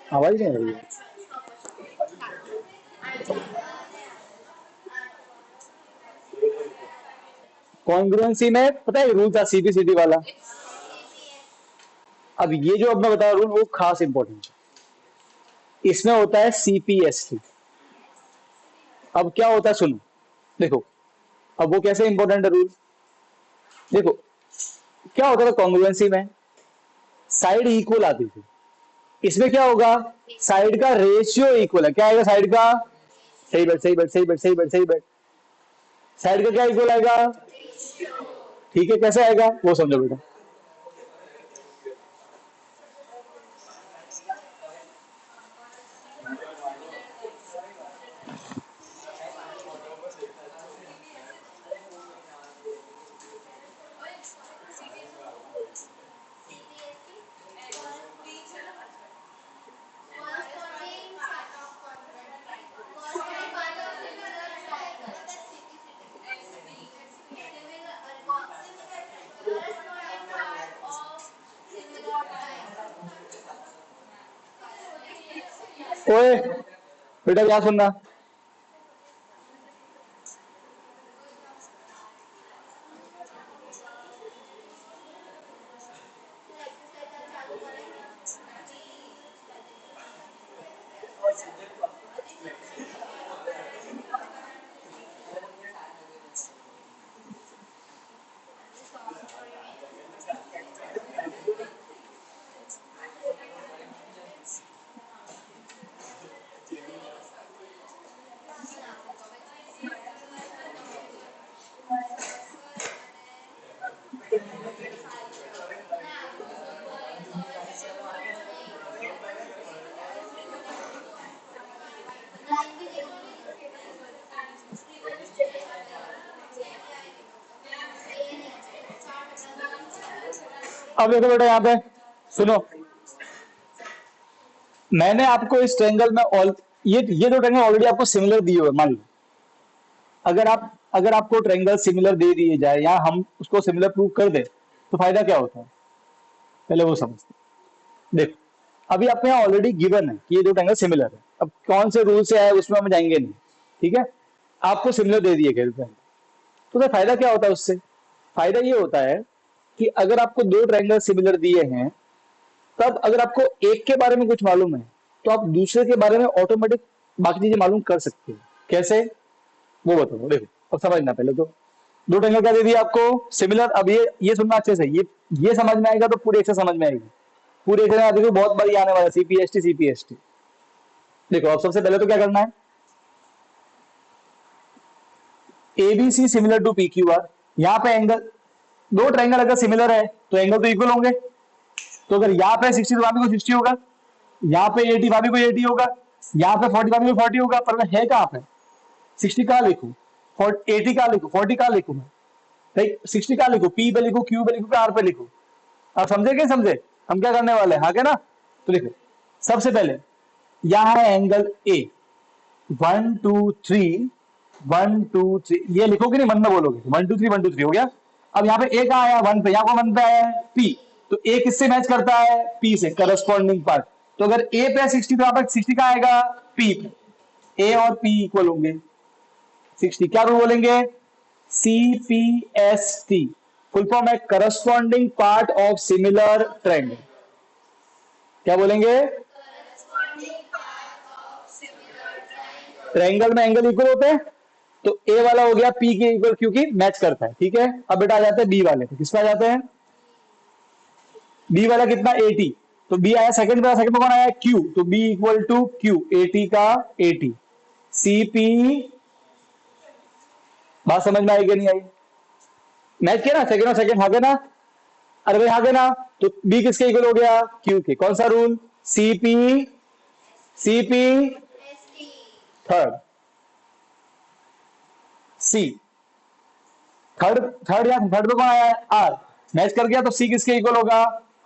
आवाज नहीं आ रही है। कॉन्ग्रुएंसी में पता है रूल था सीपीसीटी वाला। अब ये जो अब मैं बता रहा रूल वो खास इंपॉर्टेंट है। इसमें होता है सीपीएसटी। अब क्या होता है सुनो, देखो अब वो कैसे इंपॉर्टेंट है रूल। देखो क्या होता था कॉन्ग्रुएंसी में, साइड इक्वल आती थी। इसमें क्या होगा, साइड का रेशियो इक्वल है। क्या आएगा साइड का, सही बैठ सही बैठ सही बैठ सही बैठ सही बैठ, साइड का क्या इक्वल आएगा। ठीक है, कैसे आएगा वो समझो बेटा। ओए बेटा क्या सुनना, अब देखो बेटा यहाँ पे सुनो, मैंने आपको इस ट्रायंगल में ऑल ये दो ट्रायंगल ऑलरेडी आपको सिमिलर दिए हुए। मान लो अगर आपको ट्रायंगल सिमिलर दे दिए जाए या हम उसको सिमिलर प्रूव कर दे तो फायदा क्या होता है, पहले वो समझते हैं। देखो अभी आपको यहाँ ऑलरेडी गिवन है कि ये दो ट्रायंगल सिमिलर है। अब कौन से रूल से आया उसमें हम जाएंगे नहीं, ठीक है। आपको सिमिलर दे दिए गए तो फायदा क्या होता है उससे। फायदा ये होता है कि अगर आपको दो ट्रायंगल सिमिलर दिए हैं, तब अगर आपको एक के बारे में कुछ मालूम है तो आप दूसरे के बारे में ऑटोमेटिक बाकी चीजें मालूम कर सकते हो। कैसे वो बताओ। देखो अब समझना, पहले तो दो ट्रायंगल क्या दे दिया आपको सिमिलर। अब ये सुनना अच्छे से, ये समझ में आएगा तो पूरे एक से समझ में आएगी। पूरे एक से देखो बहुत बड़ी आने वाला है सीपीएसटी सीपीएसटी। देखो अब सबसे पहले तो क्या करना है, ABC similar to P Q R. यहाँ पे एंगल, दो ट्रायंगल अगर सिमिलर है तो एंगल तो इक्वल होंगे। तो अगर यहाँ पे 60 तो वहां भी को 60 होगा, यहाँ पे 80 वहां भी को 80 होगा, यहाँ पे 40 वहां भी को 40 होगा। पर मैं है कहाँ पे, 60 कहाँ लिखूं, 80 कहाँ लिखूं, 40 कहाँ लिखूं मैं भाई, 60 कहाँ लिखूं, पी पे लिखूं, क्यू पे लिखूं, आर पे लिखूं। आप समझे क्या, समझे हम क्या करने वाले हैं, हाँ क्या ना। तो देखो सबसे पहले यहाँ है एंगल ए, 1 2 3, 1 2 3, ये लिखोगे नहीं मन में बोलोगे 1 2 3 1 2 3 हो गया। अब यहाँ पे ए कहाँ आया, वन पे, यहाँ को वन पे आया है पी। तो ए किससे मैच करता है, पी से, करस्पॉन्डिंग पार्ट। तो अगर ए पे 60 तो यहाँ पर 60 कहाँ आएगा, पी पे। ए और पी इक्वल होंगे 60। क्या रूल बोलेंगे, सीपीएसटी, फुल फॉर्म है corresponding part of similar triangle. क्या बोलेंगे, ट्रायंगल में एंगल इक्वल होते हैं तो ए वाला हो गया पी के इक्वल क्योंकि मैच करता है, ठीक है। अब बेटा आ जाते हैं बी वाले पे, किस पे आ जाते हैं, बी वाला कितना 80। तो बी आया सेकंड पे, सेकंड पे कौन आया क्यू, तो बी इक्वल टू क्यू, 80 का 80। सीपी, बात समझ में आई कि नहीं आई, मैच किया ना सेकंड और सेकंड, हाँ ना। अरे भाई हाँ ना, तो बी किसके इक्वल हो गया, क्यू के। कौन सा रूल, सीपी, सीपी थर्ड, सी थर्ड, थर्ड या थर्ड पे कौन आया है, आर। मैच कर गया तो सी किसके इक्वल होगा,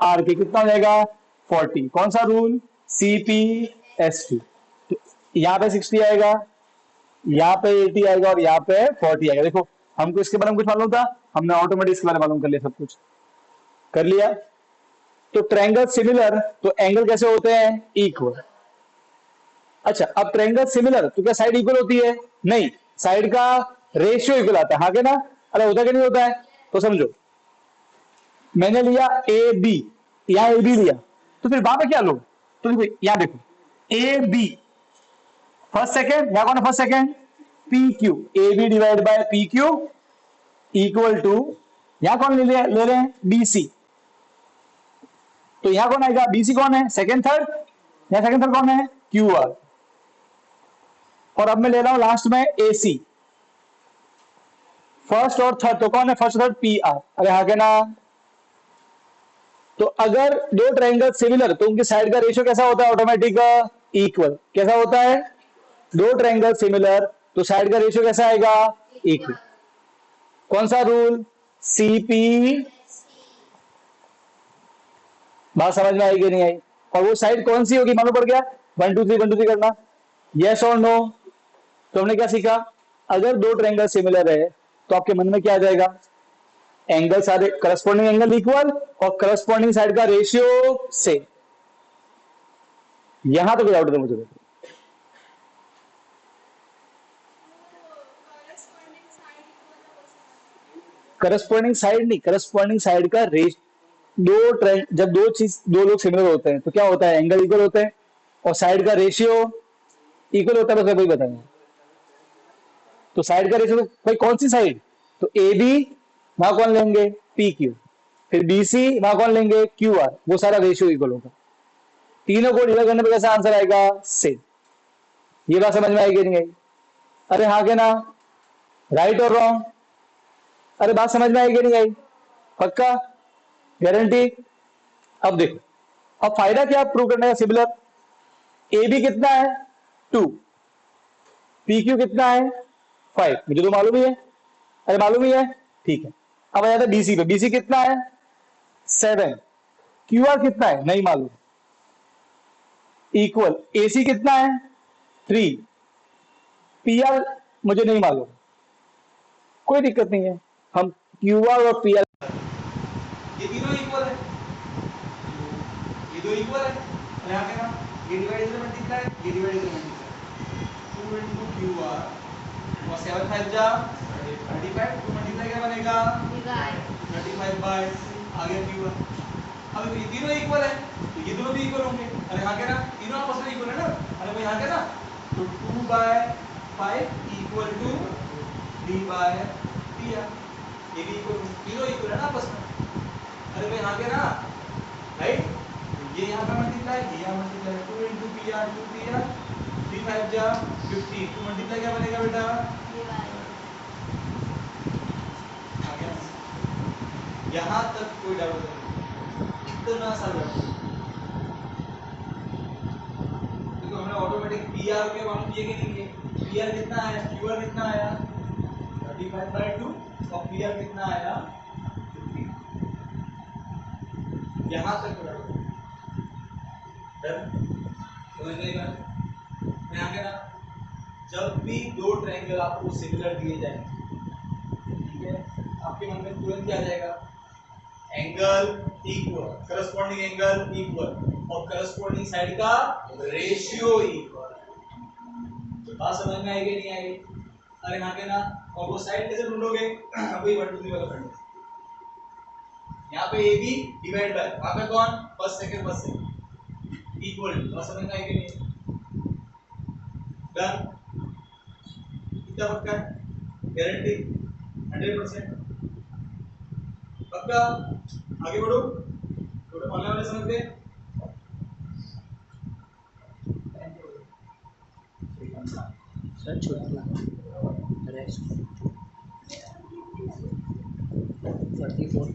आर के। कितना हो जाएगा 40। कौन सा रूल, सीपी एस टी। तो यहाँ पे 60 आएगा, यहाँ पे 80 आएगा और यहाँ पे 40 आएगा। देखो हमको इसके बारे में कुछ मालूम था, हमने ऑटोमेटिक इसके बारे में मालूम कर लिया, सब कुछ कर लिया। तो ट्रायंगल सिमिलर तो एंगल कैसे होते हैं, इक्वल। अच्छा, अब ट्रायंगल सिमिलर तो क्या साइड इक्वल होती है? नहीं, साइड का रेशियो इक्वल आता है, हाँ के ना? अरे होता कि नहीं होता है? तो समझो, मैंने लिया ए बी, या ए बी लिया, तो फिर वहां पे क्या लो? तो देखो यहां देखो, ए बी फर्स्ट सेकेंड, या कौन है first second? P Q, A B divide by P Q equal to, यहां कौन ले रहे हैं? B C. तो यहां कौन आएगा? बी सी कौन है? सेकेंड थर्ड, या सेकेंड थर्ड कौन है? Q R. और अब मैं ले रहा हूं लास्ट में ए सी, फर्स्ट और थर्ड, तो कौन है फर्स्ट थर्ड? P R. अरे हाँ के ना? तो अगर दो ट्रायंगल सिमिलर तो उनकी साइड का रेशियो कैसा होता है? Automatic equal. कैसा होता है? दो ट्रायंगल सिमिलर तो साइड का रेशियो कैसा आएगा? इक्वल। कौन सा रूल? सीपी। बात समझ में आई कि नहीं आई? और वो साइड कौन सी होगी? मालूम पड़ गया? 1 2 3 1 2 3 करना, यस और नो। तो हमने क्या सीखा? अगर दो ट्रायंगल सिमिलर है तो आपके मन में क्या आ जाएगा? एंगल सारे करस्पॉन्डिंग एंगल इक्वल और करस्पॉन्डिंग साइड का रेशियो से। यहां तो कोई डाउट नहीं मुझे। करस्पॉन्डिंग साइड नहीं, करस्पॉन्डिंग साइड का रेश, दो ट्रायंग जब दो लोग सिमिलर होते हैं तो क्या होता है? एंगल इक्वल होते हैं और साइड का रेशियो इक्वल होता है। बस वही बताएंगे। तो साइड का रेशियो तो भाई कौन सी साइड? तो ए बी, वहां कौन लेंगे? P Q. फिर बी सी, वहां कौन लेंगे? Q R. वो सारा रेशियो इक्वल होगा। तीनों को डिवाइड करने पर कैसा आंसर आएगा? सेम। ये बात समझ में आएगी नहीं आई? अरे हाँ के ना? राइट और रॉन्ग? अरे बात समझ में आएगी नहीं आई? पक्का? गारंटी? अब देखो, अब फायदा क्या प्रूव करने का? सिमिलर। ए बी कितना है? 2। पी क्यू कितना है? 5। मुझे तो मालूम ही है। अरे मालूम ही है, ठीक है। अब आ जाता है बीसी पे। बीसी कितना है? 7। क्यू आर कितना है? नहीं मालूम। इक्वल। एसी कितना है? 3। पी आर मुझे नहीं मालूम। कोई दिक्कत नहीं है, हम क्यू आर और पी आर, ये तीनों इक्वल है, ये दो इक्वल है, और यहाँ पे ना ये डिवाइड इधर मल्टीप्लाई, ये डिवाइड इधर मल्टीप्लाई, 2 into क्यू आर और 7 5 जा 35, 2 मल्टीप्लाई क्या बनेगा? 35 बाय आ गया क्यू आर। अब ये तीनों इक्वल है तो ये दोनों भी इक्वल होंगे। अरे यहाँ के ना तीनों आपस में इक्वल है ना? अरे भाई यहाँ के ना, तो 2 by 5 equal to d by P R. ये भी इक्वल, तीनों इक्वल है ना आपस में? अरे भाई यहाँ के ना, राइट? ये यहाँ पे मल्टीप्लाई, ये यहाँ multiply, 2 into P R 2 P R 3 5 जा 50, तो मल्टीप्लाई क्या बनेगा बेटा? आ गया? यहाँ तक कोई डाउट नहीं, इतना सा डाउट। क्योंकि हमने ऑटोमेटिक पी आर के मालूम किए कि नहीं किए? पी आर कितना आया? क्यू आर कितना आया? 35/2 और पी आर कितना आया? 50। यहाँ तक कोई डाउट नहीं। समझ गए बात? मैं आगे ना, जब भी दो ट्रायंगल आपको सिमिलर दिए जाएंगे, ठीक है, आपके मन में तुरंत क्या आ जाएगा? Angle equal, corresponding angle equal और करस्पॉन्डिंग साइड का रेशियो इक्वल। तो बात समझ में आएगी नहीं आएगी? अरे यहाँ के ना, और वो साइड कैसे ढूंढोगे? वही 1 2 3 वाला फंड। यहाँ पे ए बी डिवाइड बाय, वहाँ पे कौन? First second equal. बात समझ में आएगी नहीं? डन? कितना पक्का है? गारंटी 100%? पक्का? आगे बढ़ो, थोड़ा ऑनलाइन वाले समझते हैं। सर छोटा 44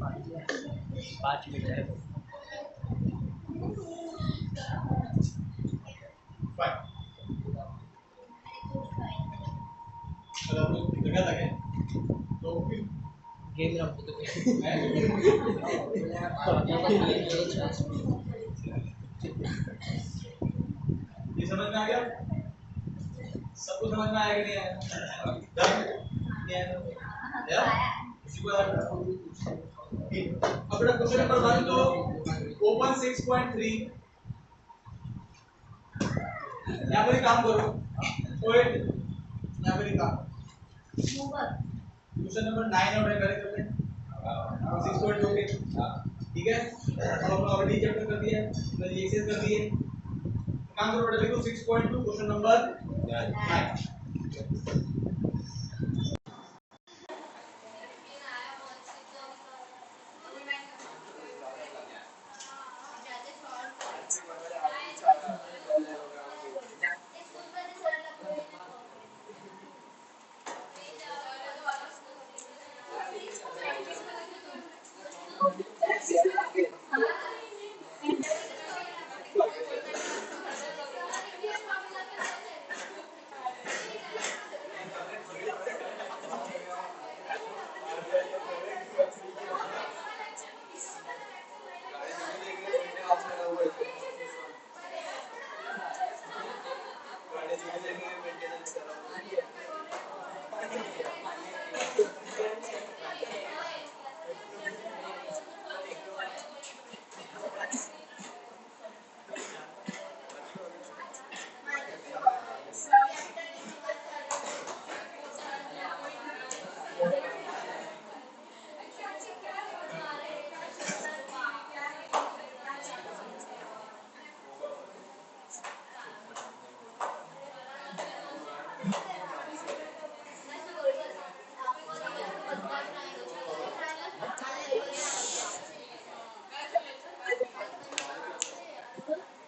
5 मिनट है। चलो आप लोग जगह तक है तो गेम रखो तो ये समझ में आ गया? सबको समझ में आया कि नहीं आया? किसी को अब बेटा क्वेश्चन नंबर 1 तो ओपन 6.3 यहाँ पर ही काम करो। ओए यहाँ पर ही काम। क्वेश्चन नंबर 9 और करे करते हैं 6.2 के। ठीक है, अब अपना ऑलरेडी चैप्टर कर दिया है, मतलब एक्सरसाइज कर दिए। काम करो बेटा, देखो 6.2 क्वेश्चन नंबर 9।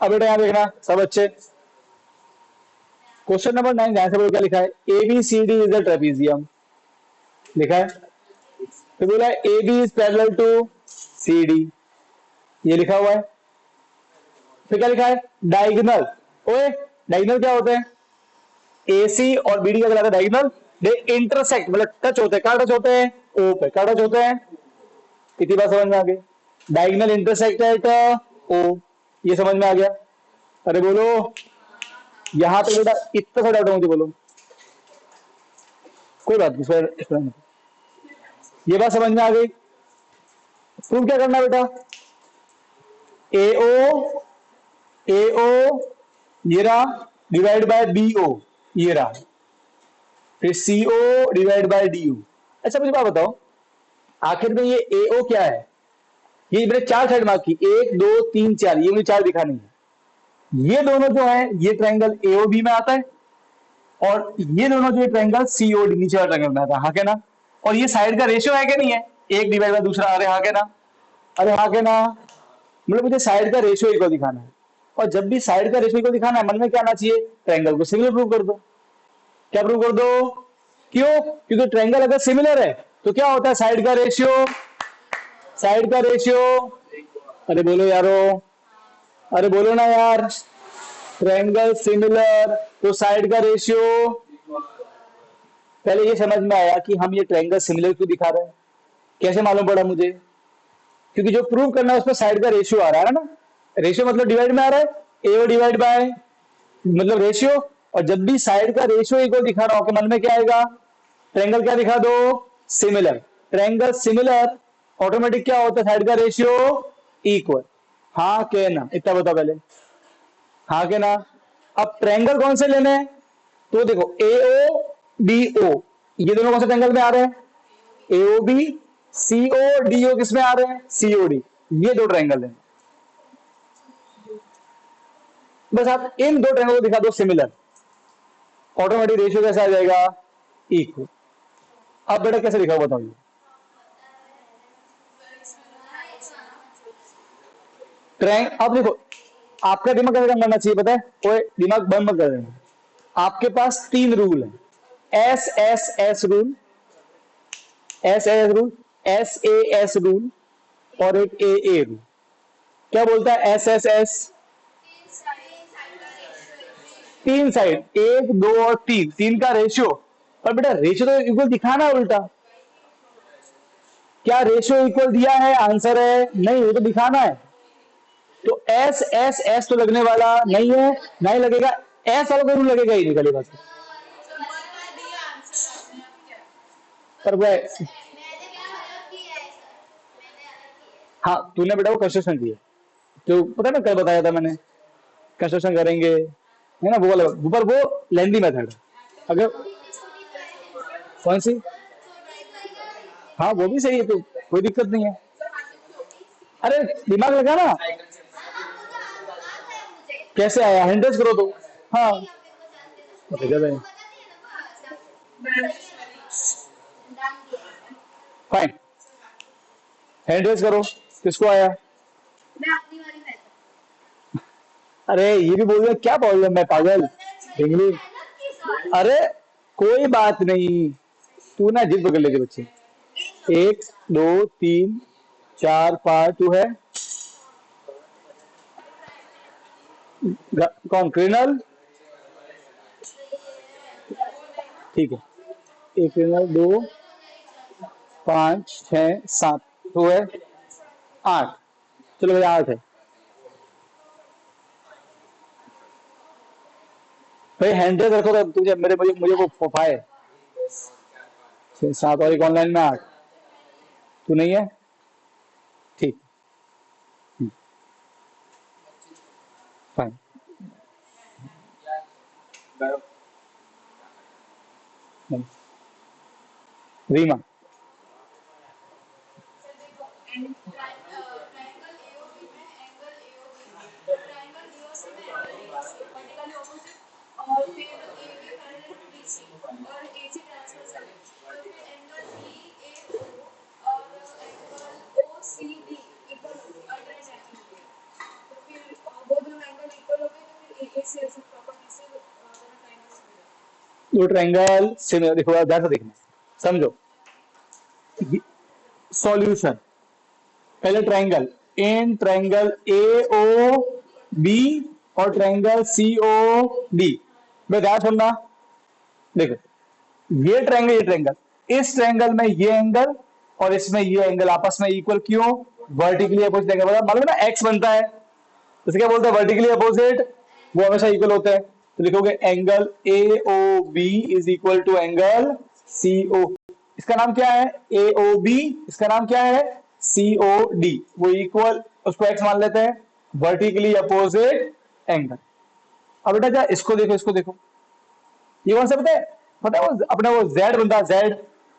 अब बेटा यहाँ देखना सब अच्छे। क्वेश्चन नंबर 9 ध्यान से बोलो क्या लिखा है। A B C D is a trapezium लिखा है। तो बोला A B is parallel to C D, ये लिखा हुआ है। फिर क्या लिखा है, डायगोनल। ओए डायगोनल क्या होते हैं, ए सी और बी डी का कहलाता है डायगोनल। दे इंटरसेक्ट मतलब टच होते हैं, कहाँ टच होते हैं, ओ पे। कहाँ टच होते हैं, इतनी बात समझ में आ गई। डायगोनल इंटरसेक्ट एट ओ, ये समझ में आ गया। अरे बोलो, यहां पे बेटा इतना सा डाउट है मुझे, बोलो। कोई बात नहीं, ये बात समझ में आ गई। प्रूव क्या करना बेटा, AO AO ये रहा डिवाइड बाय BO ये रहा, फिर CO डिवाइड बाय DO। अच्छा मुझे बात बताओ, आखिर में ये AO क्या है, ये मैंने 4 साइड मार्क की, 1 2 3 4, ये मुझे 4 दिखानी है। ये दोनों जो है ये ट्रायंगल AOB में आता है, और ये दोनों जो ट्रायंगल COD नीचे वाला ट्रायंगल में आता है, हाँ के ना। और ये साइड का रेशियो है कि नहीं है, एक डिवाइड बाय दूसरा, अरे हाँ के ना, अरे हाँ के ना। मतलब मुझे साइड का रेशियो इक्वल दिखाना है, और जब भी साइड का रेशियो इक्वल दिखाना है मन में क्या आना चाहिए, ट्रायंगल को सिमिलर प्रूव कर दो। क्या प्रूव कर दो, क्यों, क्योंकि ट्रायंगल अगर सिमिलर है तो क्या होता है, साइड का रेशियो, साइड का रेशियो। अरे बोलो यारो, अरे बोलो ना यार, ट्रायंगल सिमिलर तो साइड का रेशियो। पहले ये समझ में आया कि हम ये ट्रायंगल सिमिलर क्यों दिखा रहे हैं, कैसे मालूम पड़ा मुझे, क्योंकि जो प्रूव करना है उसमें साइड का रेशियो आ रहा है ना। रेशियो मतलब डिवाइड में आ रहा है, एओ डिवाइड बाय मतलब रेशियो। और जब भी साइड का रेशियो इक्वल दिखा रहा हो तो मन में क्या आएगा, ट्रायंगल क्या दिखा दो, सिमिलर। ट्रायंगल सिमिलर ऑटोमेटिक क्या होता है, साइड का रेशियो इक्वल। हाँ के ना, इतना बता पहले, हाँ के ना। अब ट्रायंगल कौन से लेने हैं, तो देखो एओ बीओ, ये दोनों कौन से ट्रायंगल में आ रहे हैं, एओबी। सीओ डीओ किस में आ रहे हैं, सीओडी। ये 2 ट्रायंगल हैं, बस आप इन 2 ट्रायंगल को दिखा दो सिमिलर, ऑटोमेटिक रेशियो कैसा आ जाएगा, इक्वल। अब बेटा कैसे दिखाओ बताओ, अब देखो आपका दिमाग कैसे काम करना चाहिए पता है, कोई दिमाग बंद मत कर देना। आपके पास 3 रूल है, एस रूल, एस रूल, और एक ए रूल। क्या बोलता है एस, 3 साइड, 1 2 और 3, 3 का रेशियो। पर बेटा रेशियो तो इक्वल दिखाना है उल्टा, क्या रेशियो इक्वल दिया है, आंसर है नहीं, वो तो दिखाना है। तो एस तो लगने वाला नहीं है, नहीं लगेगा, एस वाला कोई रूल लगेगा ही नहीं, गली बात। पर वह हाँ तूने बेटा वो कंस्ट्रक्शन किया, तो पता है ना कल बताया था मैंने, कंस्ट्रक्शन करेंगे, है ना, वो वाला, पर वो लेंदी मेथड है। अगर कौन सी, हाँ वो भी सही है, तो कोई दिक्कत नहीं है। अरे दिमाग लगा ना, कैसे आया, हैंडल्स करो तो। हाँ गजब है। फाइन, हैंडल्स करो, किसको आया। अरे ये भी बोल रहे क्या प्रॉब्लम है पागल, इंग्लिश। अरे कोई बात नहीं, तू ना जिद पकड़ लेते बच्चे। एक, दो, तीन, चार, पाँच, तू है कौन, क्रिनल। ठीक है, एक क्रिनल, दो, पाँच, छह, सात, तो है आठ। चलो भाई आठ है भाई, हैंडल रखो तो तुझे मेरे मुझे मुझे वो फोफाए। छह, सात और एक ऑनलाइन में आठ, तू नहीं है, ठीक, फाइन। रीमा, दो ट्रायंगल सिमिलर, देखो ध्यान से देखना, समझो। सॉल्यूशन, पहले triangle, in triangle A O B और ट्रायंगल सी ओ डी में ध्यान सुनना। देखो ये ट्रायंगल, ये ट्रायंगल, इस ट्रायंगल में ये एंगल और इसमें ये एंगल आपस में इक्वल क्यों, वर्टिकली अपोजिट एंगल, मालूम है ना एक्स बनता है, तो क्या बोलते हैं वर्टिकली अपोजिट, वो हमेशा इक्वल होते हैं। तो लिखोगे angle A O B is equal to angle C O, इसका नाम क्या है ए ओ बी, इसका नाम क्या है सी ओ डी, वो इक्वल, उसको एक्स मान लेते हैं, वर्टिकली अपोजिट एंगल। अब बेटा क्या, इसको देखो, इसको देखो, ये कौन सा पता है वो अपने वो जेड बनता है, जेड,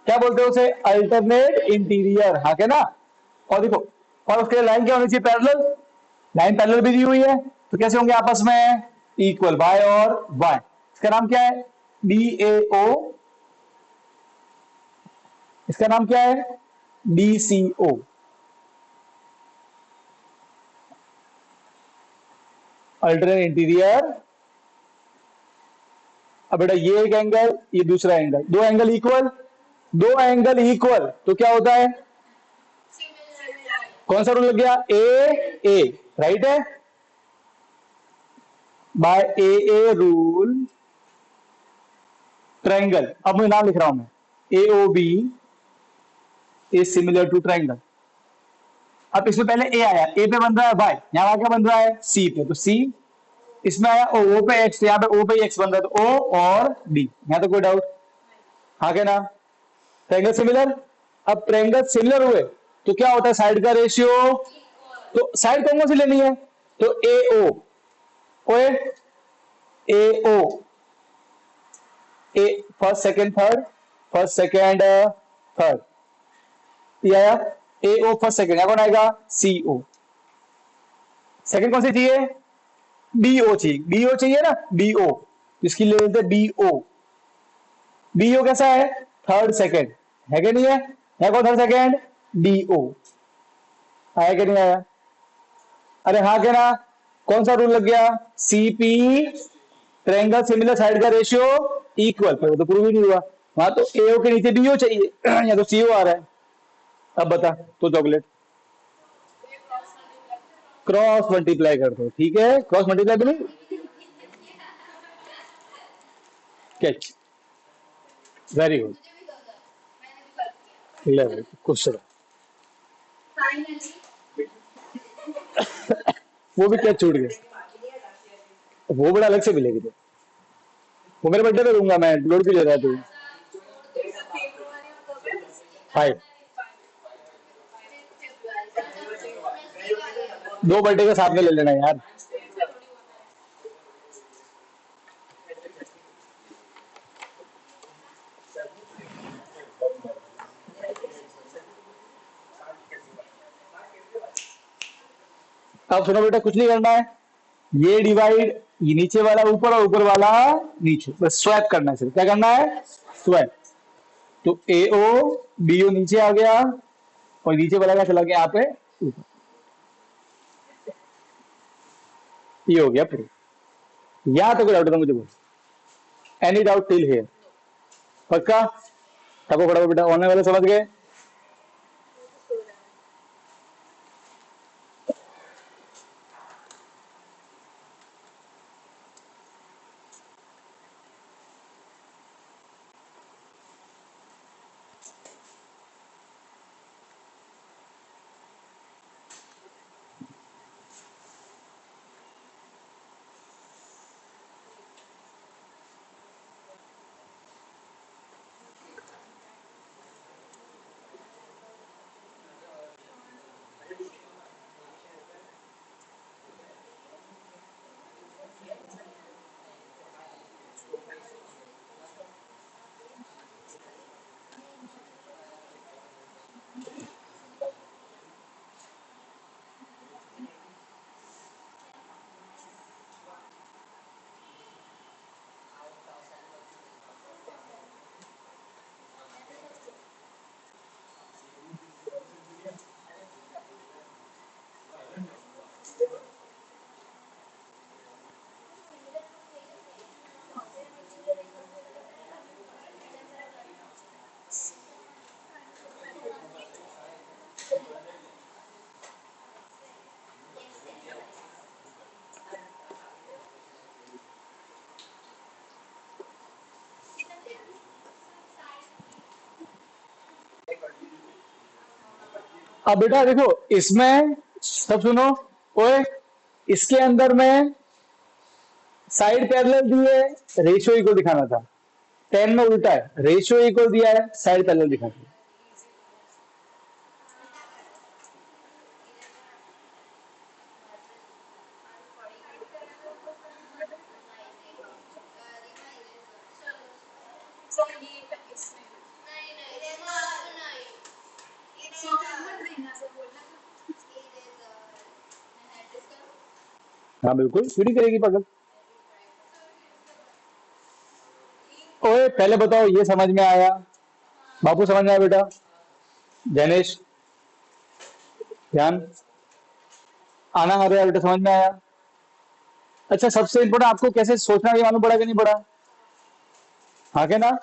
क्या बोलते हैं उसे, अल्टरनेट इंटीरियर, हाँ क्या ना। और देखो, और उसके लाइन क्या होनी चाहिए, पैरेलल, लाइन पैरेलल भी दी हुई है, तो कैसे होंगे आपस में, इक्वल, वाई और वाई, इसका नाम क्या है डी ए ओ, इसका नाम क्या है D C O, alternate interior. अब बेटा ये एक एंगल, ये दूसरा एंगल, दो एंगल इक्वल, दो एंगल इक्वल तो क्या होता है, कौन सा रूल लग गया, ए राइट है, बाय ए रूल ट्रायंगल, अब मैं नाम लिख रहा हूं मैं, A O B is similar to triangle. अब इसमें पहले ए आया, ए पे बन रहा है वाई, यहां क्या बन रहा है सी पे, तो सी, इसमें आया ओ पे एक्स, तो यहाँ पे ओ पे एक्स बन रहा है, तो ओ और डी, यहां तो कोई डाउट, हाँ क्या ना, ट्रायंगल सिमिलर। अब ट्रायंगल सिमिलर हुए तो क्या होता है साइड का रेशियो, तो साइड कौन कौन सी लेनी है, तो A O, OA A O, A first second third, first second third, ये आया ए ओ फर्स्ट सेकंड, यहां कौन आएगा सी ओ, सेकंड कौन सी चाहिए बी ओ चाहिए, बी ओ चाहिए ना, बी ओ, इसकी ले लेते बी ओ, बी ओ कैसा है थर्ड सेकंड, है कि नहीं है, है कौन थर्ड सेकंड डी ओ, आया कि नहीं आया, अरे हाँ क्या ना, कौन सा रूल लग गया सीपी, ट्रायंगल सिमिलर साइड का रेशियो इक्वल, पर वो तो प्रूव ही नहीं हुआ, वहां तो एओ के नीचे बीओ चाहिए या तो सीओ आ रहा है। अब बता तो चॉकलेट, क्रॉस मल्टीप्लाई कर दो, ठीक है, क्रॉस मल्टीप्लाई भी नहीं, कैच, वेरी गुड, क्वेश्चन, वो भी कैच छूट गया, वो बड़ा अलग से मिलेगी, तो वो मेरे बर्थडे पे दूंगा मैं, लोड भी ले रहा है तू, 5, दो बर्थडे के साथ में ले लेना यार, अब सुनो बेटा, कुछ नहीं करना है, ये डिवाइड, ये नीचे वाला ऊपर और ऊपर वाला नीचे, बस स्वैप करना है सिर्फ। क्या करना है? स्वैप। तो AO BO नीचे आ गया और नीचे वाला का चला गया यहाँ पे ऊपर। ये हो गया प्रूफ। यहां तक कोई डाउट था मुझे बोल, एनी डाउट टिल हियर? पक्का? तब फटाफट बेटा, ऑनलाइन वाले समझ गए? अब बेटा देखो, इसमें सब सुनो, ओए, इसके अंदर में साइड पैरेलल दी है, रेशियो इक्वल दिखाना था। 10 में उल्टा है, रेशियो इक्वल दिया है, साइड पैरेलल दिखाना है। हाँ बिल्कुल, क्यों नहीं करेगी पागल। ओए पहले बताओ, ये समझ में आया? बापू समझ में आया बेटा? जैनेश, ध्यान, आना आ रहा है बेटा, समझ में आया? अच्छा, सबसे इम्पोर्टेंट आपको कैसे सोचना, ये मालूम पड़ा कि नहीं पड़ा? हाँ के ना?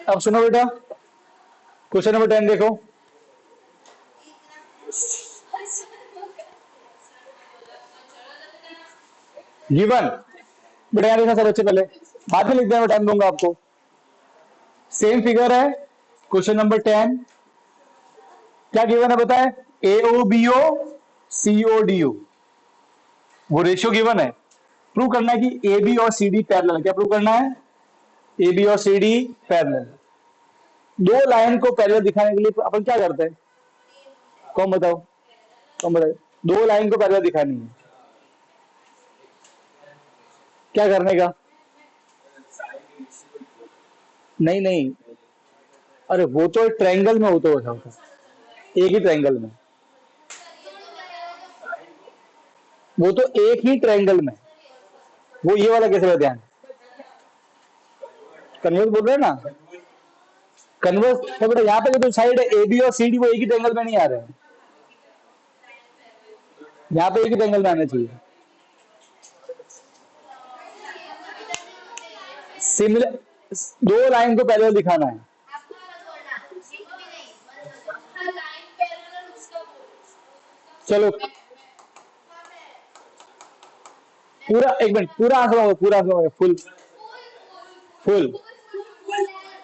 अब सुनो बेटा, क्वेश्चन नंबर 10 देखो। गिवन, बेटा यहाँ देखना सब बच्चे, पहले बाद में लिख देना, मैं टाइम दूंगा आपको। सेम फिगर है, क्वेश्चन नंबर 10। क्या गिवन है बताए? AOBO CODO, वो रेशियो गिवन है। प्रूव करना है कि AB और CD पैरेलल। क्या प्रूव करना है? AB और CD पैरेलल। दो लाइन को पैरेलल दिखाने के लिए अपन क्या करते हैं? कौन बताओ, कौन बताओ? दो लाइन को पैरेलल दिखानी है, क्या करने का? नहीं नहीं, अरे वो तो ट्रायंगल में होता होता, एक ही ट्रायंगल में, वो तो एक ही ट्रायंगल में। वो ये वाला कैसे बताया? कन्वर्स बोल रहे हैं ना, कन्वर्स है बेटा। यहाँ पे जो साइड है AB और CD, वो एक ही ट्रायंगल में नहीं आ रहे हैं, यहाँ पे एक ही ट्रायंगल में आना चाहिए। सिमिलर, दो लाइन को पैरेलल दिखाना है। चलो पूरा एक मिनट, पूरा आंसर होगा, पूरा आंसर होगा, फुल फुल,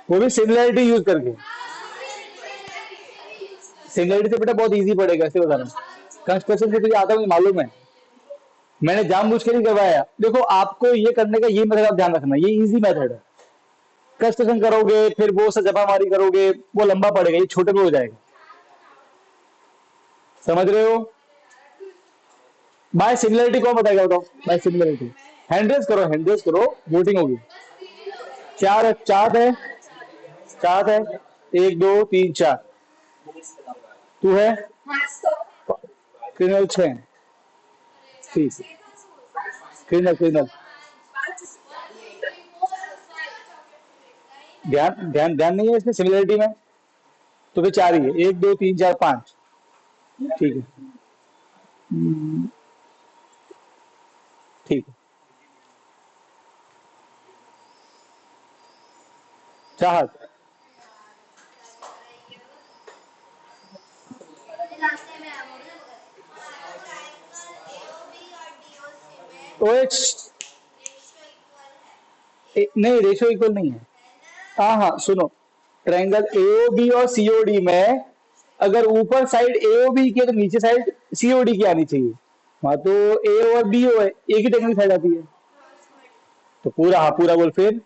वो भी सिमिलरिटी यूज करके। सिमिलरिटी से बेटा बहुत इजी पड़ेगा, ऐसे बता रहा हूँ। कंस्ट्रक्शन से तुझे आता है, मुझे मालूम है, मैंने जानबूझ के नहीं करवाया। देखो आपको ये करने का ये मेथड आप ध्यान रखना, ये इजी मेथड है। कंस्ट्रक्शन करोगे फिर वो जपामारी करोगे, वो लंबा पड़ेगा, ये छोटे में हो जाएगा। समझ रहे हो? बाय सिमिलरिटी कौन बताएगा, बताओ बाय सिमिलरिटी। हैंड रेस करो, वोटिंग होगी। चार है, चार है, चार है, एक दो तीन चार, तू है, क्रिमिनल छह, ठीक, क्रिमिनल, ध्यान ध्यान ध्यान नहीं है इसमें सिमिलरिटी में, तो फिर चार ही है, एक दो तीन चार पांच, ठीक है, ठीक है, चाहत, ओ एच, नहीं रेशियो इक्वल नहीं है। हाँ हाँ सुनो, ट्रायंगल एओबी और सीओडी में अगर ऊपर साइड एओबी की है तो नीचे साइड सीओडी की आनी चाहिए। हाँ तो ए और बी ओ है, एक ही टेक्निक साइड आती है, तो पूरा, हाँ पूरा बोल फिर।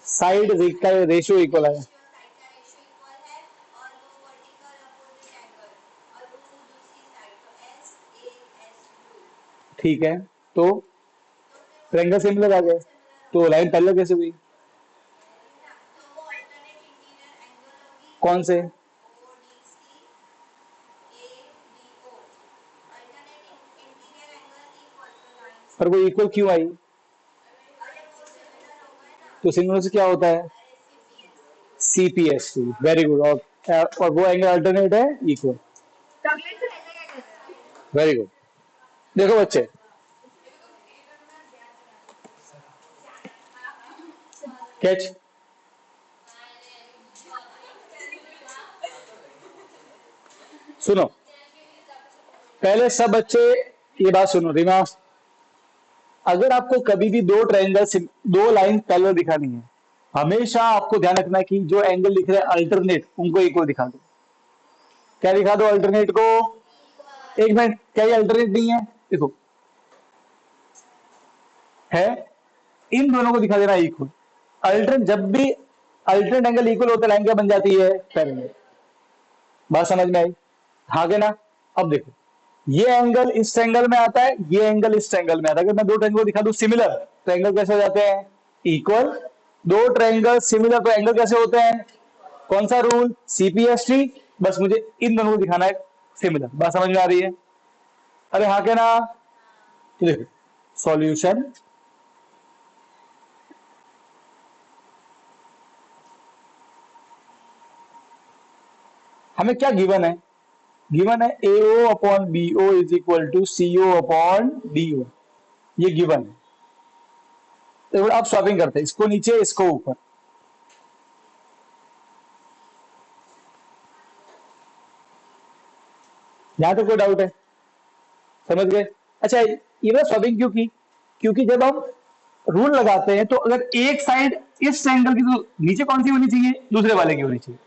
साइड का रेशियो इक्वल है, ठीक है, तो ट्रायंगल सिमिलर आ गए, तो लाइन पैरेलल कैसे हुई? कौन से? पर वो इक्वल क्यों आई? तो सिंगल से क्या होता है? CPS, very good. और वो एंगल अल्टरनेट है, इक्वल, वेरी गुड। देखो बच्चे, कैच, सुनो पहले सब बच्चे, ये बात सुनो रीमा, अगर आपको कभी भी दो ट्रायंगल, दो लाइन पैरेलल दिखानी है, हमेशा आपको ध्यान रखना है कि जो एंगल दिख रहे हैं अल्टरनेट, उनको इक्वल दिखा दो। क्या दिखा दो अल्टरनेट को? एक मिनट, क्या ये अल्टरनेट नहीं है? देखो है, इन दोनों को दिखा देना इक्वल। अल्टरनेट, जब भी अल्टरनेट एंगल इक्वल होता है, लाइन क्या बन जाती है? पैरेलल। बात समझ में आई? हाँ के ना? अब देखो, ये एंगल इस ट्रायंगल में आता है, ये एंगल इस ट्रायंगल में आता है। अगर मैं दो ट्रायंगल दिखा दूं सिमिलर, तो एंगल कैसे हो जाते हैं? इक्वल। दो ट्रायंगल सिमिलर तो एंगल कैसे होते हैं? कौन सा रूल? सीपीएसटी। बस मुझे इन दोनों को दिखाना है सिमिलर। बात समझ में आ रही है? अरे हाँ क्या ना? तो देखो सॉल्यूशन, हमें क्या गिवन है? गिवन है AO upon BO is equal to CO upon DO, ये गिवन है। तो आप स्वैपिंग करते हैं, इसको नीचे इसको ऊपर। यहां तो कोई डाउट है? समझ गए? अच्छा, ये ना स्वैपिंग क्यों की? क्योंकि जब हम रूल लगाते हैं तो अगर एक साइड इस ट्रायंगल की, तो नीचे कौन सी होनी चाहिए? दूसरे वाले की होनी चाहिए।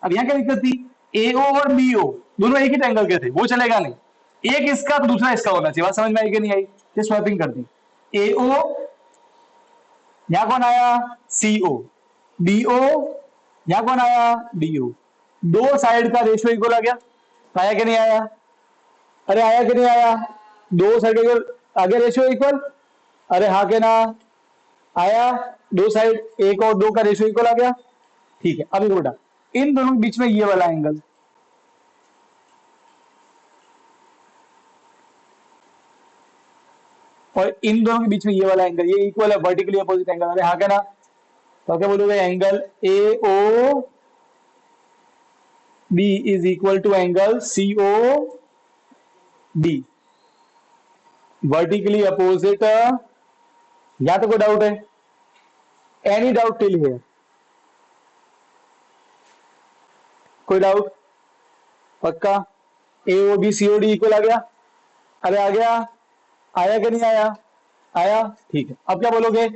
अब यहाँ क्या दिक्कत थी? AO और BO दोनों एक ही ट्रायंगल के थे, वो चलेगा नहीं। एक इसका तो दूसरा इसका होना चाहिए। बात समझ में आई कि नहीं आई? ये स्वैपिंग कर दी। AO, यहां कौन आया? CO। BO, यहां कौन आया? DO। दो साइड का रेशियो इक्वल आ गया। आया कि नहीं आया? अरे आया कि नहीं आया? दो साइड का आ गया रेशियो इक्वल। अरे हाँ के ना? आया। दो साइड एक और दो का रेशियो इक्वल आ गया। ठीक है, अभी बेटा इन दोनों के बीच में ये वाला एंगल, और इन दोनों के बीच में ये वाला एंगल, ये इक्वल है, वर्टिकली अपोजिट एंगल। अरे हाँ क्या ना? तो क्या बोलोगे? Angle AO B is equal to angle COD, vertically opposite. यहां तो कोई डाउट है? Any doubt till here? कोई डाउट? पक्का? AOB COD इक्वल आ गया? अरे आ गया, आया कि नहीं आया? आया, ठीक है। अब क्या बोलोगे?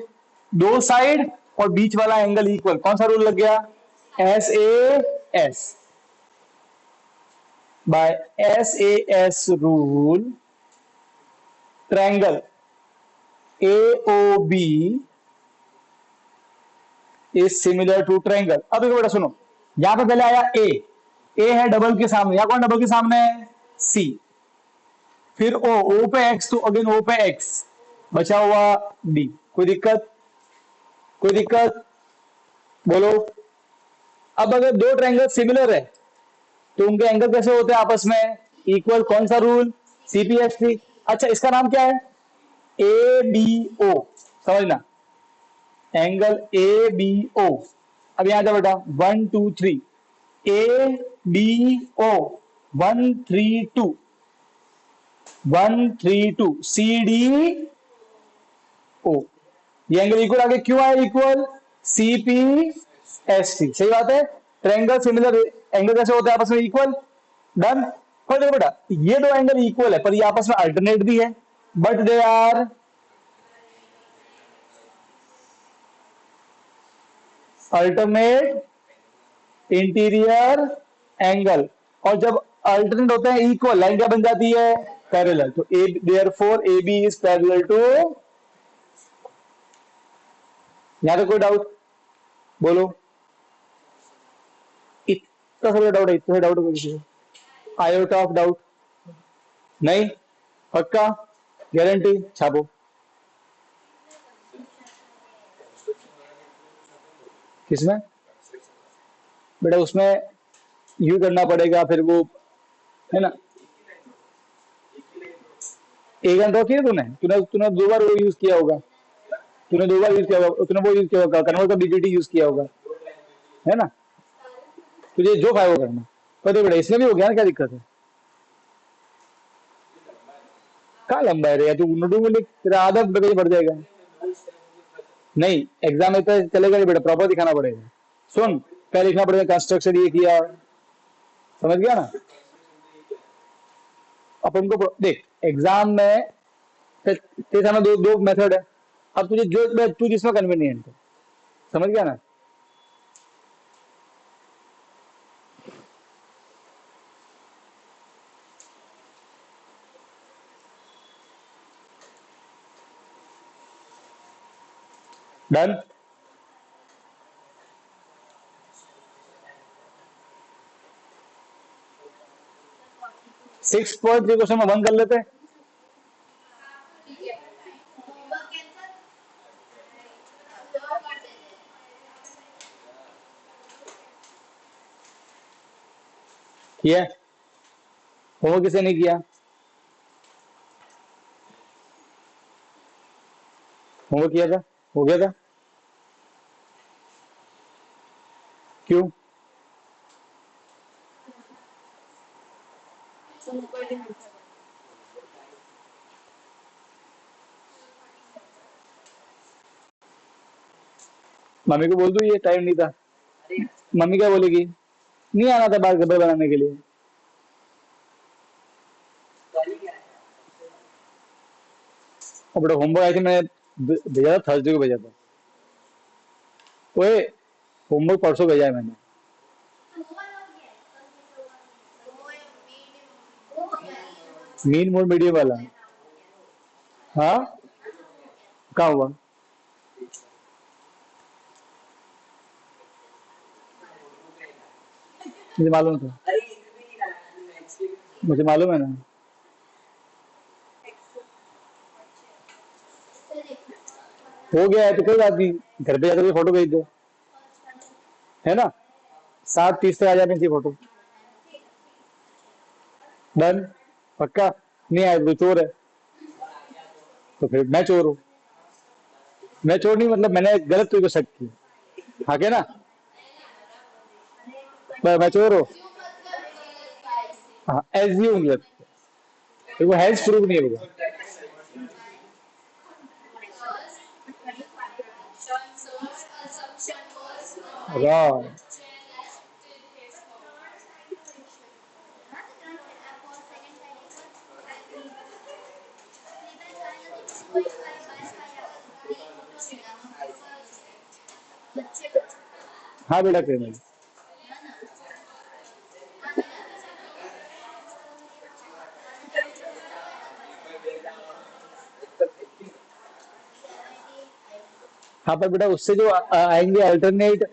दो साइड और बीच वाला एंगल इक्वल, कौन सा रूल लग गया? S A S. By S A S rule triangle A O B is similar to triangle. अब एक बेटा सुनो, यहां पे पहले आया ए है डबल के सामने, यहां कौन डबल के सामने है? सी। फिर ओ पे एक्स, तो अगेन ओ पे एक्स, बचा हुआ डी। कोई दिक्कत? कोई दिक्कत? बोलो। अब अगर दो ट्रायंगल सिमिलर है तो उनके एंगल कैसे होते हैं आपस में? इक्वल। कौन सा रूल? सीपीएसटी। अच्छा, इसका नाम क्या है? A B O. समझना, एंगल ए बी ओ। अब यहां था बेटा 1 2 3, ए बी ओ, 1 3 2, 1 3 2, सी डी ओ। ये एंगल इक्वल आगे क्यों आया इक्वल? CP S T. सही बात है। ट्रायंगल सिमिलर एंगल कैसे होते हैं आपस में? इक्वल। डन। पर देखो बेटा, ये दो एंगल इक्वल है पर ये आपस में अल्टरनेट भी है, but they are alternate interior angle. और जब अल्टरनेट होते हैं इक्वल, लाइन क्या बन जाती है? पैरेलल। तो A therefore A B is parallel to. यहां तो कोई डाउट? बोलो। इतना सा डाउट है? इतना डाउट है किसी को? आयोटा ऑफ डाउट नहीं? पक्का? गारंटी? छापो। किसमें? बेटा उसमें यू करना पड़ेगा फिर वो, है ना? एक घंटा किया तूने तूने तूने दो बार वो यूज किया होगा। तूने दो बार यूज किया होगा, तूने वो यूज किया होगा, कन्वर्ट बीजीटी यूज किया होगा, है ना? तुझे जो खाए वो करना। पर तो बेटा इसमें भी हो गया ना, क्या दिक्कत है? कहाँ लंबा है रे? तू नोटू में लिख, तेरा आधा पेज बढ़ जाएगा। नहीं, एग्जाम में तो चलेगा नहीं बेटा, प्रॉपर दिखाना पड़ेगा। सुन, क्या लिखना पड़ेगा? कंस्ट्रक्शन ये किया, समझ गया ना? अपन को देख एग्जाम में तेरे सामने दो दो मेथड है। अब तुझे जो तू जिसमें कन्वीनियंट है, समझ गया ना? डन। 6.3 क्वेश्चन में वन कर लेते हैं। किया? होमवर्क किसे नहीं किया? होमवर्क किया था? हो गया था? क्यों? मम्मी को बोल दू ये टाइम नहीं था। मम्मी क्या बोलेगी? नहीं आना था बाहर गब्बर बनाने के लिए। और बड़ा होमवर्क आई थी, मैंने भेजा था थर्सडे को भेजा था। ओए, होमवर्क परसों भेजा है मैंने। मीन मोड मीडियम वाला। हाँ, कहाँ हुआ? मुझे मालूम था, मुझे मालूम है ना। हो गया है तो कोई बात नहीं, घर पे जाकर फोटो भेज दो, है ना? 7:30 तक आ जानी चाहिए फोटो। डन। पक्का? नहीं आया तो चोर है, तो फिर मैं चोर हूँ। मैं चोर नहीं, मतलब मैंने गलत तुझको शक किया। हाँ क्या ना? मैं चोर हूँ। हाँ, एज्यूम कर, वो हैज प्रूव नहीं होगा। रॉ हाँ बेटा क्रिमिनल। हाँ पर बेटा उससे जो आएंगे अल्टरनेट,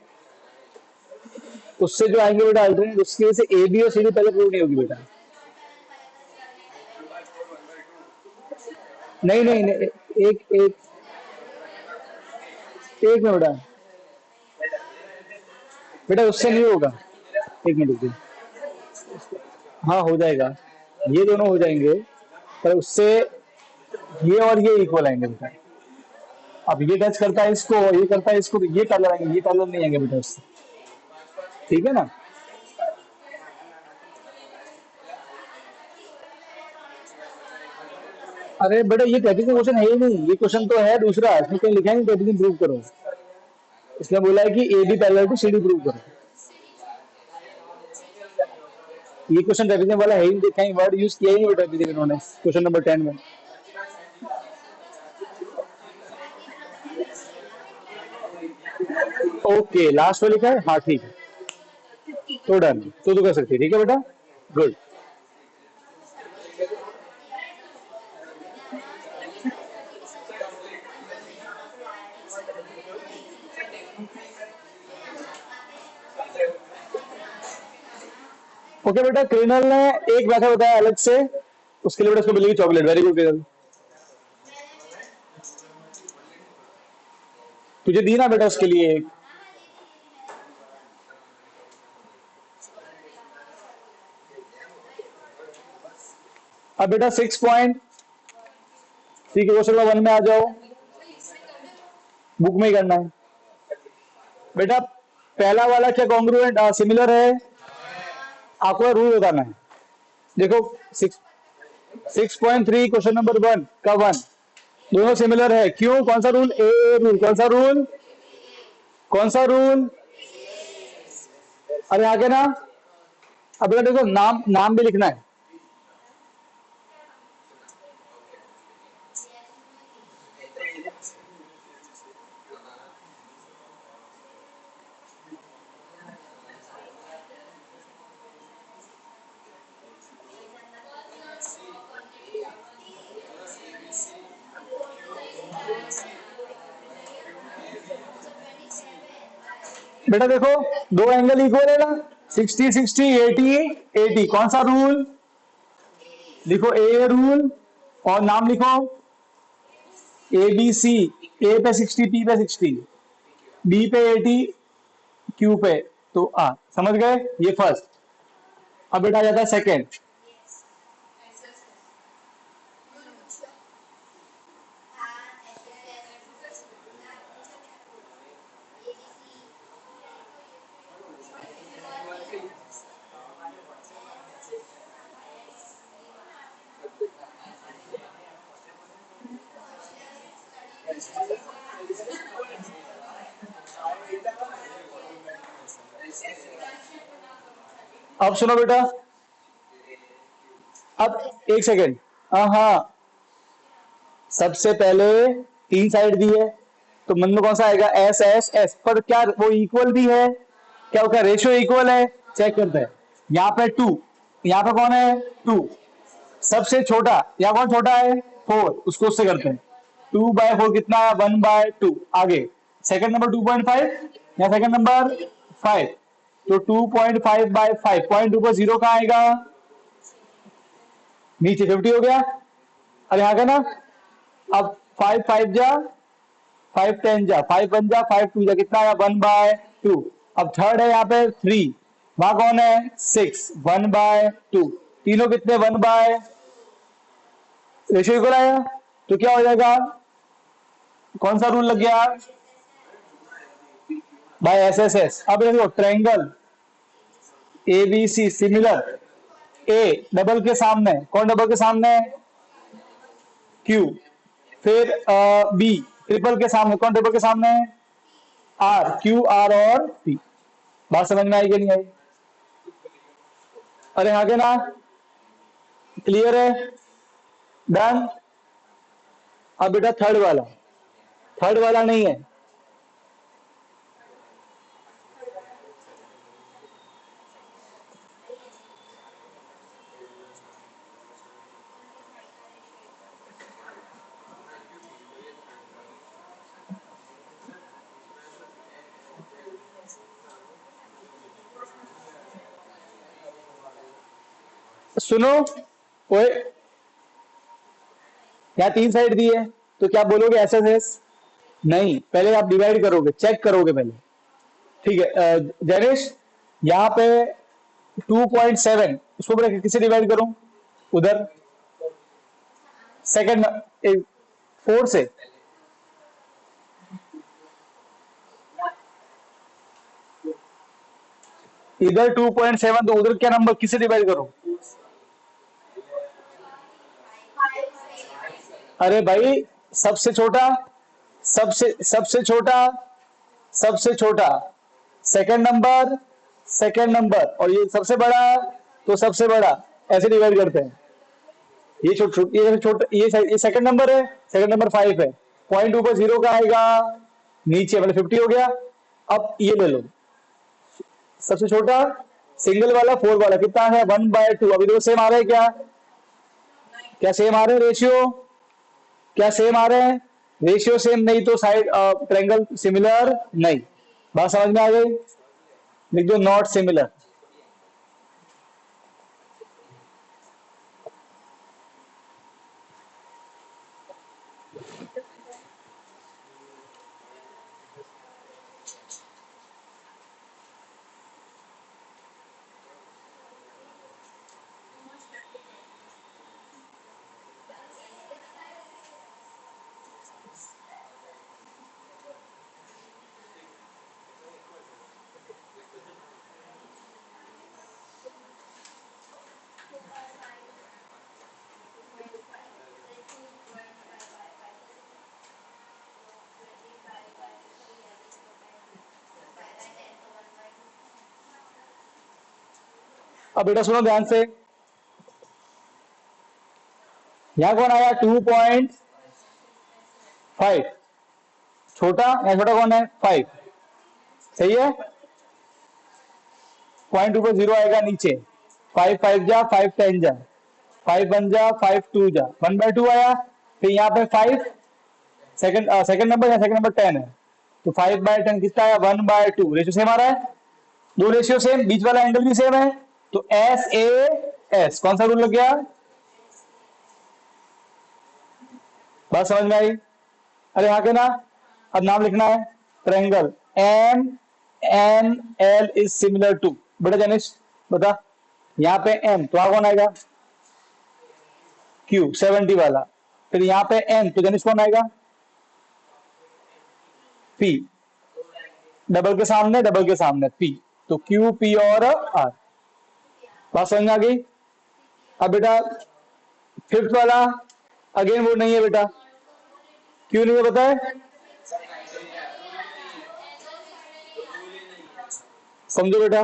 उससे जो आएंगे बेटा अल्टरनेट, उसकी वजह से ए बी और सी डी पहले प्रूव नहीं होगी बेटा। नहीं नहीं नहीं, एक एक एक मिनट बेटा, बेटा उससे नहीं होगा। एक मिनट रुकिए। हाँ हो जाएगा, ये दोनों हो जाएंगे, पर उससे ये और ये इक्वल आएंगे बेटा। अब ये टच करता है इसको और ये करता है इसको, तो ये कलर आएंगे, ये कलर नहीं आएंगे बेटा उससे। ठीक है ना। अरे बेटा ये ट्रेपिजियम क्वेश्चन है ही नहीं, ये क्वेश्चन तो है दूसरा, इसमें कहीं लिखा है नहीं ट्रेपिजियम प्रूव करो। इसने बोला है कि A B parallel to C D prove करो। ये क्वेश्चन ट्रेपिजियम वाला है ही नहीं, देखा ही वर्ड यूज किया ही नहीं ट्रेपिजियम इन्होंने क्वेश्चन नंबर 10 में। ओके लास्ट में लिखा है, हाँ ठीक है, तो डन, तो कर सकती है, ठीक है बेटा, गुड। ओके बेटा, क्रिनल ने एक मैथड बताया अलग से, उसके लिए बेटा उसको मिलेगी चॉकलेट। वेरी गुड क्रिनल, तुझे दी ना बेटा उसके लिए एक। अब बेटा 6 पॉइंट, ठीक है, क्वेश्चन नंबर 1 में आ जाओ, बुक में ही करना है बेटा। पहला वाला क्या कॉन्ग्रुएंट सिमिलर है, आपको रूल बताना है। देखो 6.3 क्वेश्चन नंबर 1 का 1 दोनों सिमिलर है, क्यों, कौन सा रूल, ए रूल, कौन सा रूल, कौन सा रूल, अरे आगे ना। अब बेटा देखो नाम नाम भी लिखना है। बेटा देखो दो एंगल इक्वल है ना, 60 60 80 80, कौन सा रूल, लिखो ए रूल, और नाम लिखो ए बी सी, ए पे 60, पी पे 60, बी पे 80, क्यू पे, तो समझ गए, ये फर्स्ट। अब बेटा आ जाता है सेकेंड। अब सुनो बेटा, अब एक सेकेंड, हाँ, सबसे पहले 3 साइड दी है, तो मन में कौन सा आएगा, एस एस एस, पर क्या वो इक्वल भी है, क्या उसका रेशियो इक्वल है, चेक करते हैं। यहाँ पे 2, यहाँ पे कौन है 2, सबसे छोटा यहाँ कौन छोटा है 4, उसको उससे करते हैं। 2/4 कितना है, 1/2। आगे सेकंड नंबर 2.5, या सेकंड नंबर 5, तो 2.5/5, 0.2 को 0 कहाँ आएगा, नीचे 50 हो गया, अरे आ गया ना। अब 5 5 जा, 5 10 जा, 5 1 जा, 5 2 जा, कितना आया 1/2। अब थर्ड है यहाँ पे 3, वहां कौन है 6, 1/2, तीनों कितने 1/, रेशियो इक्वल आया, तो क्या हो जाएगा, कौन सा रूल लग गया, बाय एस एस एस। अब देखो triangle A B C similar, A double के सामने कौन, डबल के सामने क्यू, फिर बी ट्रिपल के सामने कौन, ट्रिपल के सामने आर, क्यू आर और पी। बात समझ में आई कि नहीं आई, अरे आगे ना, क्लियर है, डन। अब बेटा थर्ड वाला नहीं है। सुनो, ओए, यहाँ 3 साइड दी है, तो क्या बोलोगे एस एस एस? नहीं, पहले आप डिवाइड करोगे, चेक करोगे पहले। ठीक है, जैनिश, यहाँ पे 2.7, उसको किससे डिवाइड करूं? उधर सेकंड 4 से। इधर 2.7, तो उधर क्या नंबर किससे डिवाइड करूं? अरे भाई, सबसे छोटा, सबसे छोटा, सबसे छोटा, सेकंड नंबर और ये सबसे बड़ा, तो सबसे बड़ा, ऐसे डिवाइड करते हैं। ये ये सेकंड नंबर है, सेकंड नंबर 5 है, पॉइंट ऊपर 0 का आएगा, नीचे मतलब 50 हो गया। अब ये ले लो, सबसे छोटा सिंगल वाला 4 वाला कितना है? 1/2। अभी देखो सेम आ रहा है क्या? क्या सेम आ रहे हैं रेशियो? क्या सेम आ रहे हैं रेशियो? सेम नहीं तो साइड ट्रायंगल सिमिलर नहीं। बात समझ में आ गई? लिख दो नॉट सिमिलर। अब बेटा सुनो ध्यान से, यहां कौन आया? 2.5 छोटा, या छोटा कौन है? 5। सही है, पॉइंट ऊपर 0 आएगा नीचे। 5 5 जा, 5 10 जा, 5 1 जा, 5 2 जा, 1/2 आया। फिर यहाँ पे 5 सेकंड नंबर, या सेकंड नंबर 10 है, तो 5/10 कितना आया? 1/2। रेशियो सेम आ रहा है, दो रेशियो सेम, बीच वाला एंगल भी सेम है, तो एस ए एस। कौन सा रूल लग गया? बात समझ में आई? अरे हाँ के ना। अब नाम लिखना है, triangle M N L is similar to. बेटा जनिश बता, यहाँ पे एम तो आ कौन आएगा? क्यू 70 वाला। फिर यहाँ पे एन तो जनिश कौन आएगा? पी। डबल के सामने पी, तो क्यू पी और आर। बात समझ में आ गई? अब बेटा फिफ्थ वाला अगेन वो नहीं है बेटा। क्यों नहीं है पता है? समझो बेटा,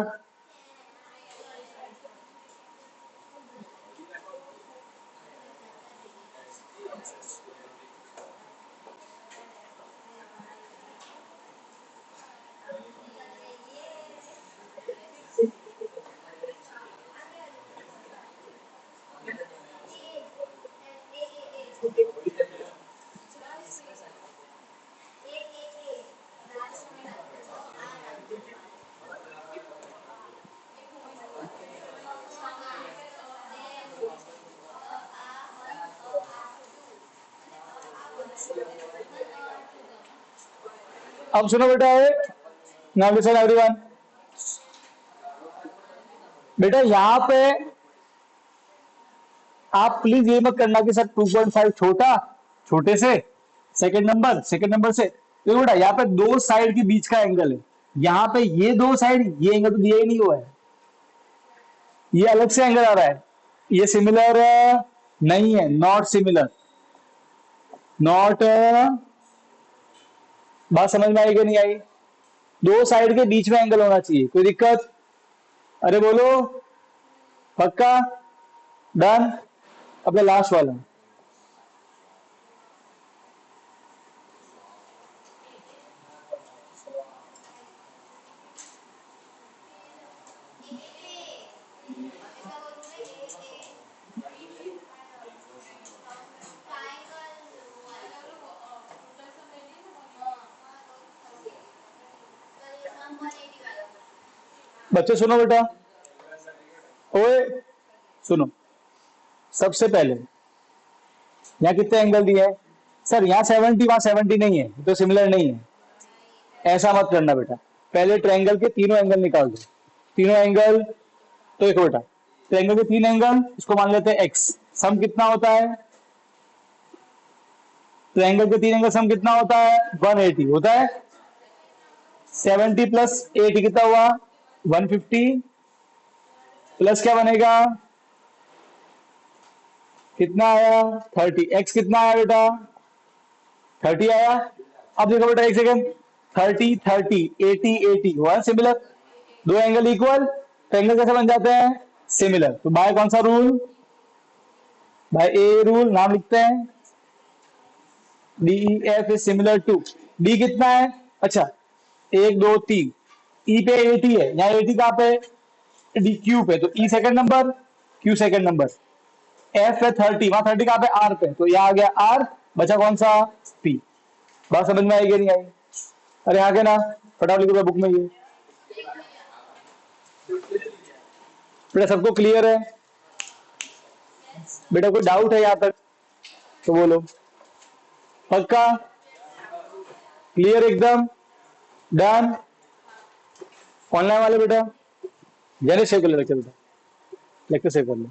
अब सुनो बेटा, नाउ लिसन एवरीवन। बेटा यहाँ पे आप प्लीज ये मत करना कि सर 2.5 छोटा, छोटे से सेकंड नंबर से। देखो बेटा, यहाँ पे दो साइड के बीच का एंगल है, यहाँ पे ये दो साइड, ये एंगल तो दिया ही नहीं हुआ है, ये अलग से एंगल आ रहा है, ये सिमिलर नहीं है, नॉट सिमिलर, नॉट। बात समझ में आई कि नहीं आई? दो साइड के बीच में एंगल होना चाहिए, कोई दिक्कत? अरे बोलो, पक्का? डन? अपने लास्ट वाला बच्चे सुनो बेटा, ओए सुनो, सबसे पहले यहाँ कितने एंगल दिए हैं सर, यहाँ 70 वहां 70 नहीं है, तो सिमिलर नहीं है, ऐसा मत करना बेटा। पहले ट्रायंगल के तीनों एंगल निकाल दो, तीनों एंगल। तो देखो बेटा, ट्रायंगल के तीन एंगल, इसको मान लेते हैं एक्स, सम कितना होता है, ट्रायंगल के तीन एंगल सम कितना होता है 180 होता है। 70 प्लस 80 कितना हुआ 150, प्लस क्या बनेगा, कितना आया 30, एक्स कितना आया बेटा 30 आया। अब देखो बेटा एक सेकेंड, 30 30 80 80 हुआ सिमिलर, दो एंगल इक्वल, तो एंगल कैसे बन जाते हैं सिमिलर। तो बाय कौन सा रूल, बाय ए रूल, नाम लिखते हैं, D E F is similar to, D कितना है, अच्छा 1 2 3, ई पे 80 है, यहाँ 80 कहां पे, डी क्यू पे, तो E second number, Q second number, F है 30, वहां 30 कहां पे आर पे, तो यह आ गया आर, बचा कौन सा पी। बात समझ में आएगी नहीं आई, अरे आगे ना फटाफट लिखो बुक में ये, बेटा सबको क्लियर है, बेटा कोई डाउट है यहां तक तो बोलो, पक्का क्लियर एकदम डन। ऑनलाइन वाले बेटा जैसे सेव कर ले लेक्चर, बेटा लेक्चर सेव कर लो।